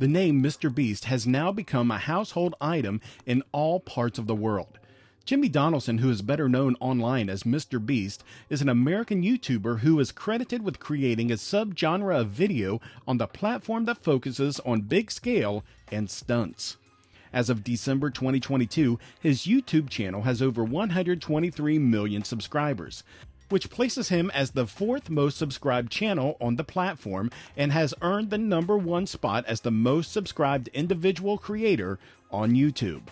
The name Mr. Beast has now become a household item in all parts of the world. Jimmy Donaldson, who is better known online as Mr. Beast, is an American YouTuber who is credited with creating a subgenre of video on the platform that focuses on big scale and stunts. As of December 2022, his YouTube channel has over 123 million subscribers, which places him as the fourth most subscribed channel on the platform and has earned the #1 spot as the most subscribed individual creator on YouTube.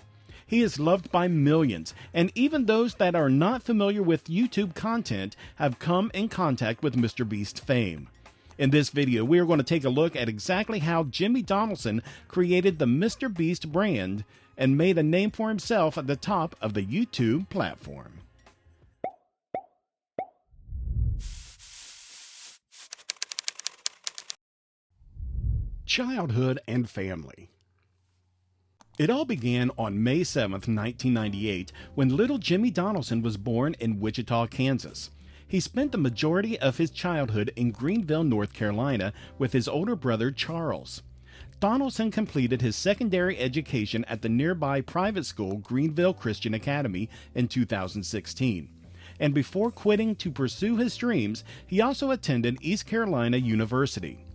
He is loved by millions, and even those that are not familiar with YouTube content have come in contact with Mr. Beast's fame. In this video, we are going to take a look at exactly how Jimmy Donaldson created the Mr. Beast brand and made a name for himself at the top of the YouTube platform. Childhood and family. It all began on May 7, 1998, when little Jimmy Donaldson was born in Wichita, Kansas. He spent the majority of his childhood in Greenville, North Carolina, with his older brother Charles. Donaldson completed his secondary education at the nearby private school Greenville Christian Academy in 2016. And before quitting to pursue his dreams, he also attended East Carolina University.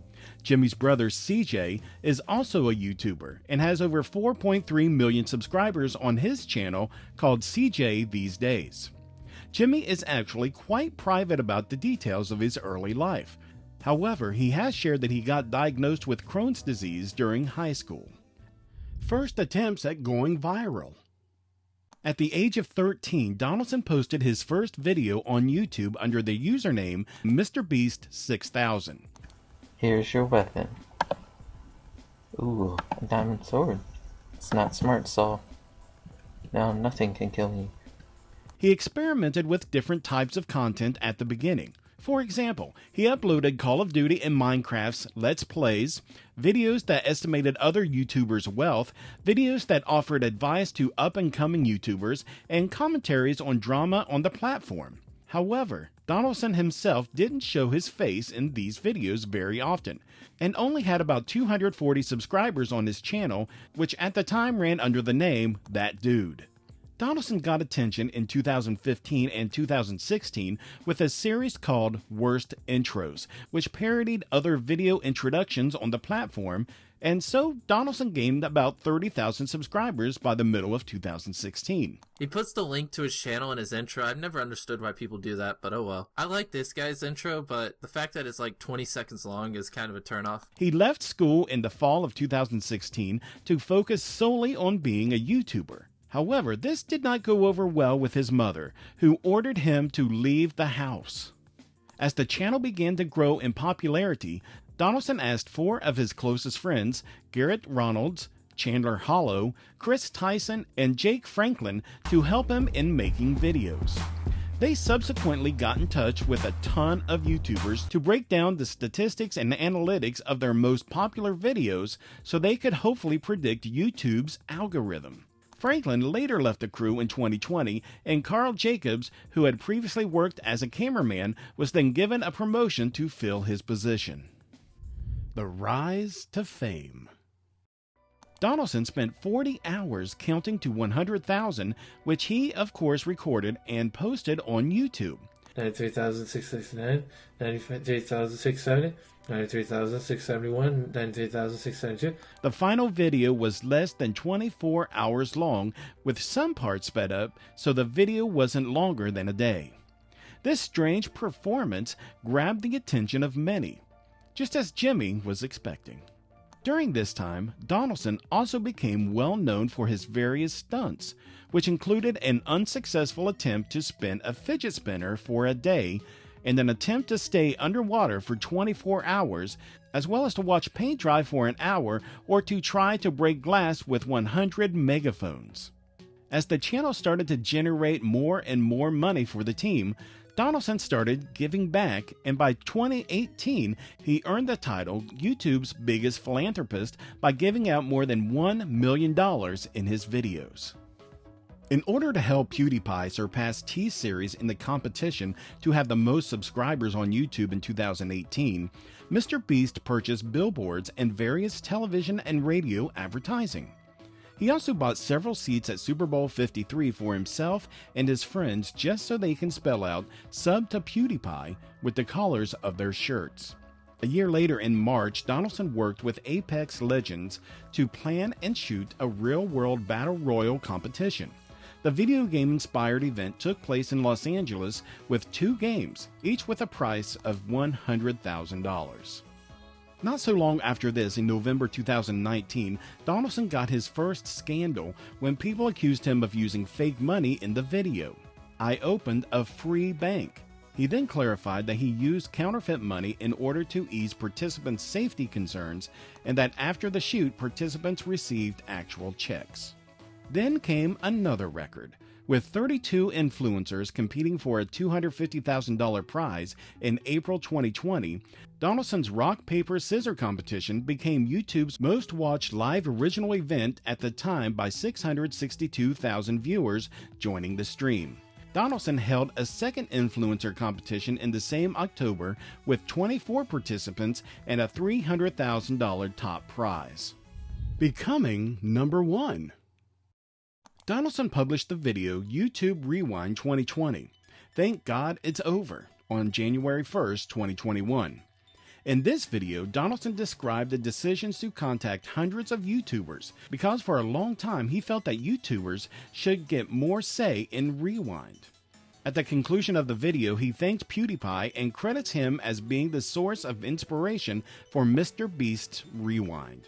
Jimmy's brother CJ is also a YouTuber and has over 4.3 million subscribers on his channel called CJ These Days. Jimmy is actually quite private about the details of his early life. However, he has shared that he got diagnosed with Crohn's disease during high school. First attempts at going viral. At the age of 13, Donaldson posted his first video on YouTube under the username mrbeast6000. Here's your weapon. Ooh, a diamond sword. It's not smart, Saul. Now nothing can kill me. He experimented with different types of content at the beginning. For example, he uploaded Call of Duty and Minecraft's Let's Plays, videos that estimated other YouTubers' wealth, videos that offered advice to up-and-coming YouTubers, and commentaries on drama on the platform. However, Donaldson himself didn't show his face in these videos very often, and only had about 240 subscribers on his channel, which at the time ran under the name That Dude. Donaldson got attention in 2015 and 2016 with a series called Worst Intros, which parodied other video introductions on the platform, and so Donaldson gained about 30,000 subscribers by the middle of 2016. He puts the link to his channel in his intro. I've never understood why people do that, but oh well. I like this guy's intro, but the fact that it's like 20 seconds long is kind of a turnoff. He left school in the fall of 2016 to focus solely on being a YouTuber. However, this did not go over well with his mother, who ordered him to leave the house. As the channel began to grow in popularity, Donaldson asked 4 of his closest friends, Garrett Ronalds, Chandler Hollow, Chris Tyson, and Jake Franklin, to help him in making videos. They subsequently got in touch with a ton of YouTubers to break down the statistics and analytics of their most popular videos so they could hopefully predict YouTube's algorithm. Franklin later left the crew in 2020, and Carl Jacobs, who had previously worked as a cameraman, was then given a promotion to fill his position. The rise to fame. Donaldson spent 40 hours counting to 100,000, which he, of course, recorded and posted on YouTube. 93,669, 93,670, 93,671, 93,672. The final video was less than 24 hours long, with some parts sped up, so the video wasn't longer than a day. This strange performance grabbed the attention of many, just as Jimmy was expecting. During this time, Donaldson also became well known for his various stunts, which included an unsuccessful attempt to spin a fidget spinner for a day and an attempt to stay underwater for 24 hours, as well as to watch paint dry for an hour or to try to break glass with 100 megaphones. As the channel started to generate more and more money for the team, Donaldson started giving back, and by 2018, he earned the title YouTube's biggest philanthropist by giving out more than $1 million in his videos. In order to help PewDiePie surpass T-Series in the competition to have the most subscribers on YouTube in 2018, MrBeast purchased billboards and various television and radio advertising. He also bought several seats at Super Bowl 53 for himself and his friends just so they can spell out "Sub to PewDiePie" with the collars of their shirts. A year later, in March, Donaldson worked with Apex Legends to plan and shoot a real-world battle royale competition. The video game-inspired event took place in Los Angeles with 2 games, each with a price of $100,000. Not so long after this, in November 2019, Donaldson got his first scandal when people accused him of using fake money in the video. "I opened a free bank." He then clarified that he used counterfeit money in order to ease participants' safety concerns and that after the shoot, participants received actual checks. Then came another record, with 32 influencers competing for a $250,000 prize in April 2020. Donaldson's rock, paper, scissors competition became YouTube's most watched live original event at the time by 662,000 viewers joining the stream. Donaldson held a second influencer competition in the same October with 24 participants and a $300,000 top prize. Becoming number 1. Donaldson published the video YouTube Rewind 2020, Thank God It's Over, on January 1st, 2021. In this video, Donaldson described the decisions to contact hundreds of YouTubers because for a long time he felt that YouTubers should get more say in Rewind. At the conclusion of the video, he thanked PewDiePie and credits him as being the source of inspiration for MrBeast's Rewind.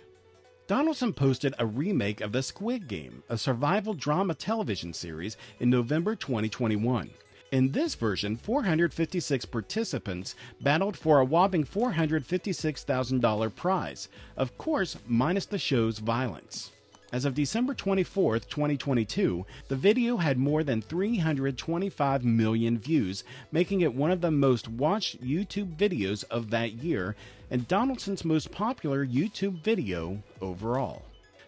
Donaldson posted a remake of The Squid Game, a survival drama television series, in November 2021. In this version, 456 participants battled for a whopping $456,000 prize, of course, minus the show's violence. As of December 24, 2022, the video had more than 325 million views, making it one of the most watched YouTube videos of that year and Donaldson's most popular YouTube video overall.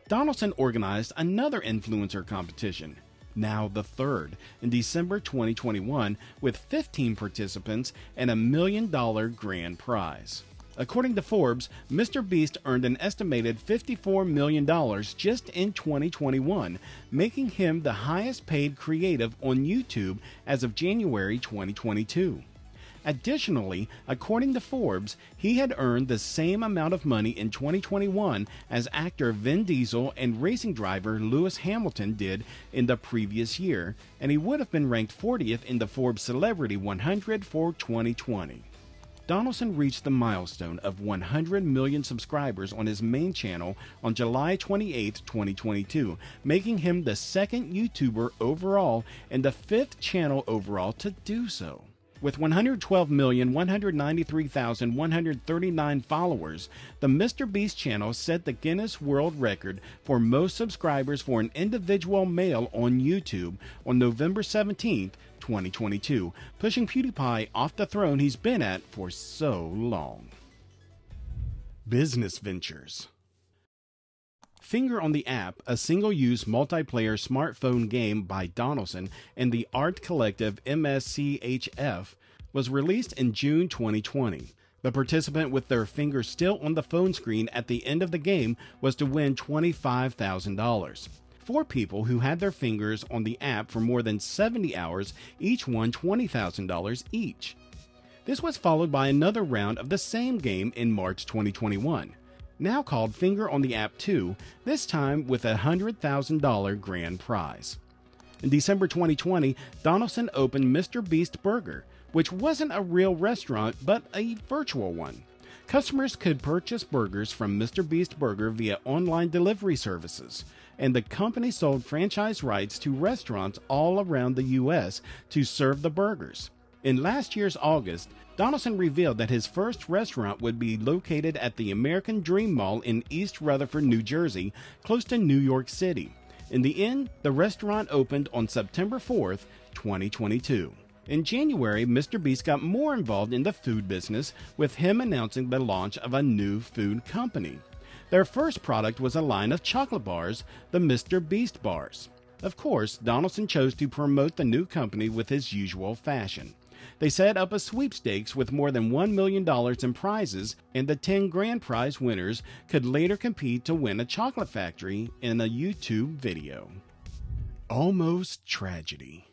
Donaldson organized another influencer competition, now the third, in December 2021 with 15 participants and $1 million grand prize. According to Forbes, MrBeast earned an estimated $54 million just in 2021, making him the highest paid creative on YouTube as of January 2022. Additionally, according to Forbes, he had earned the same amount of money in 2021 as actor Vin Diesel and racing driver Lewis Hamilton did in the previous year, and he would have been ranked 40th in the Forbes Celebrity 100 for 2020. Donaldson reached the milestone of 100 million subscribers on his main channel on July 28, 2022, making him the second YouTuber overall and the 5th channel overall to do so. With 112,193,139 followers, the MrBeast channel set the Guinness World Record for most subscribers for an individual male on YouTube on November 17, 2022, pushing PewDiePie off the throne he's been at for so long. Business ventures. Finger on the App, a single-use multiplayer smartphone game by Donaldson and the art collective MSCHF, was released in June 2020. The participant with their finger still on the phone screen at the end of the game was to win $25,000. 4 people who had their fingers on the app for more than 70 hours each won $20,000 each. This was followed by another round of the same game in March 2021. Now called Finger on the App 2, this time with a $100,000 grand prize. In December 2020, Donaldson opened MrBeast Burger, which wasn't a real restaurant but a virtual one. Customers could purchase burgers from MrBeast Burger via online delivery services, and the company sold franchise rights to restaurants all around the U.S. to serve the burgers. In last year's August, Donaldson revealed that his first restaurant would be located at the American Dream Mall in East Rutherford, New Jersey, close to New York City. In the end, the restaurant opened on September 4th, 2022. In January, MrBeast got more involved in the food business, with him announcing the launch of a new food company. Their first product was a line of chocolate bars, the MrBeast Bars. Of course, Donaldson chose to promote the new company with his usual fashion. They set up a sweepstakes with more than $1 million in prizes, and the 10 grand prize winners could later compete to win a chocolate factory in a YouTube video. Almost tragedy.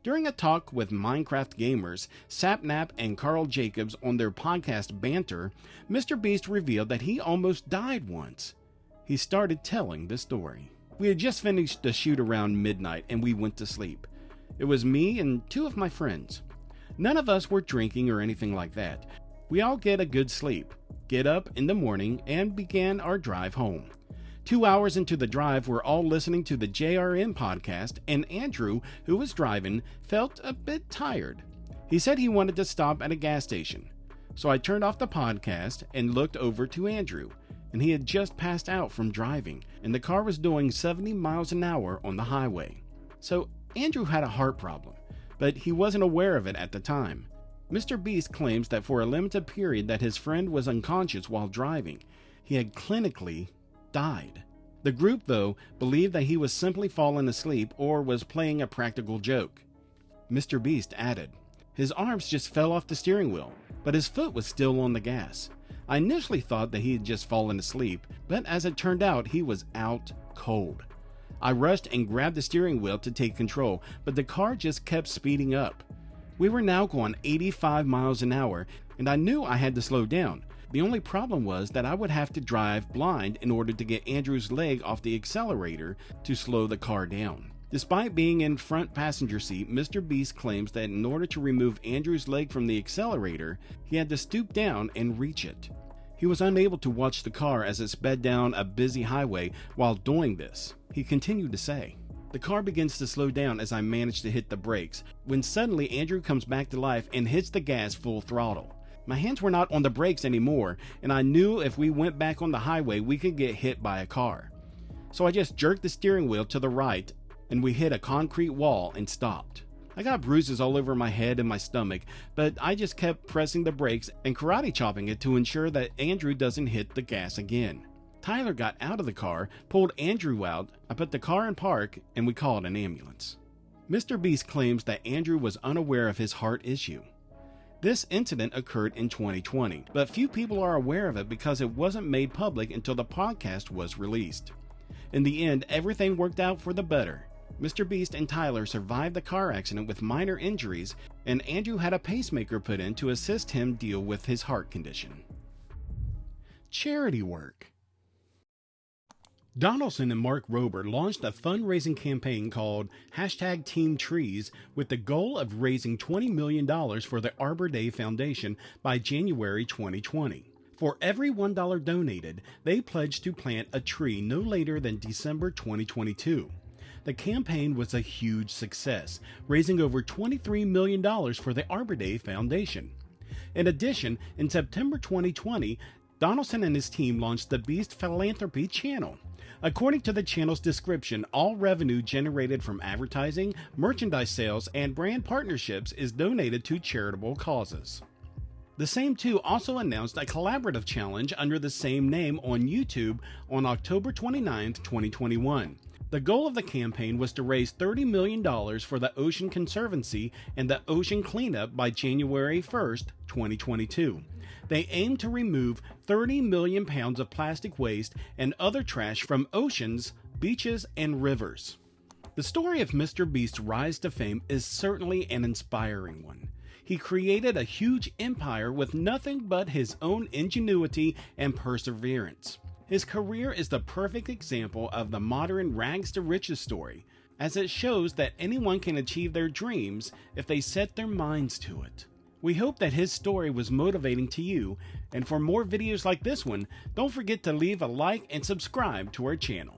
During a talk with Minecraft gamers, Sapnap and Carl Jacobs on their podcast Banter, Mr. Beast revealed that he almost died once. He started telling the story. We had just finished the shoot around midnight and we went to sleep. It was me and 2 of my friends. None of us were drinking or anything like that. We all get a good sleep, get up in the morning, and began our drive home. 2 hours into the drive, we're all listening to the JRN podcast, and Andrew, who was driving, felt a bit tired. He said he wanted to stop at a gas station. So I turned off the podcast and looked over to Andrew, and he had just passed out from driving, and the car was doing 70 miles an hour on the highway. So Andrew had a heart problem, but he wasn't aware of it at the time. Mr. Beast claims that for a limited period that his friend was unconscious while driving. He had clinically died. The group, though, believed that he was simply falling asleep or was playing a practical joke. Mr. Beast added, his arms just fell off the steering wheel, but his foot was still on the gas. I initially thought that he had just fallen asleep, but as it turned out, he was out cold. I rushed and grabbed the steering wheel to take control, but the car just kept speeding up. We were now going 85 miles an hour, and I knew I had to slow down. The only problem was that I would have to drive blind in order to get Andrew's leg off the accelerator to slow the car down. Despite being in front passenger seat, Mr. Beast claims that in order to remove Andrew's leg from the accelerator, he had to stoop down and reach it. He was unable to watch the car as it sped down a busy highway while doing this. He continued to say, the car begins to slow down as I manage to hit the brakes, when suddenly Andrew comes back to life and hits the gas full throttle. My hands were not on the brakes anymore, and I knew if we went back on the highway we could get hit by a car. So I just jerked the steering wheel to the right, and we hit a concrete wall and stopped. I got bruises all over my head and my stomach, but I just kept pressing the brakes and karate chopping it to ensure that Andrew doesn't hit the gas again. Tyler got out of the car, pulled Andrew out, I put the car in park, and we called an ambulance. Mr. Beast claims that Andrew was unaware of his heart issue. This incident occurred in 2020, but few people are aware of it because it wasn't made public until the podcast was released. In the end, everything worked out for the better. Mr. Beast and Tyler survived the car accident with minor injuries, and Andrew had a pacemaker put in to assist him deal with his heart condition. Charity work. Donaldson and Mark Rober launched a fundraising campaign called #TeamTrees with the goal of raising $20 million for the Arbor Day Foundation by January 2020. For every $1 donated, they pledged to plant a tree no later than December 2022. The campaign was a huge success, raising over $23 million for the Arbor Day Foundation. In addition, in September 2020, Donaldson and his team launched the Beast Philanthropy channel. According to the channel's description, all revenue generated from advertising, merchandise sales, and brand partnerships is donated to charitable causes. The same two also announced a collaborative challenge under the same name on YouTube on October 29, 2021. The goal of the campaign was to raise $30 million for the Ocean Conservancy and the Ocean Cleanup by January 1, 2022. They aim to remove 30 million pounds of plastic waste and other trash from oceans, beaches, and rivers. The story of Mr. Beast's rise to fame is certainly an inspiring one. He created a huge empire with nothing but his own ingenuity and perseverance. His career is the perfect example of the modern rags to riches story, as it shows that anyone can achieve their dreams if they set their minds to it. We hope that his story was motivating to you, and for more videos like this one, don't forget to leave a like and subscribe to our channel.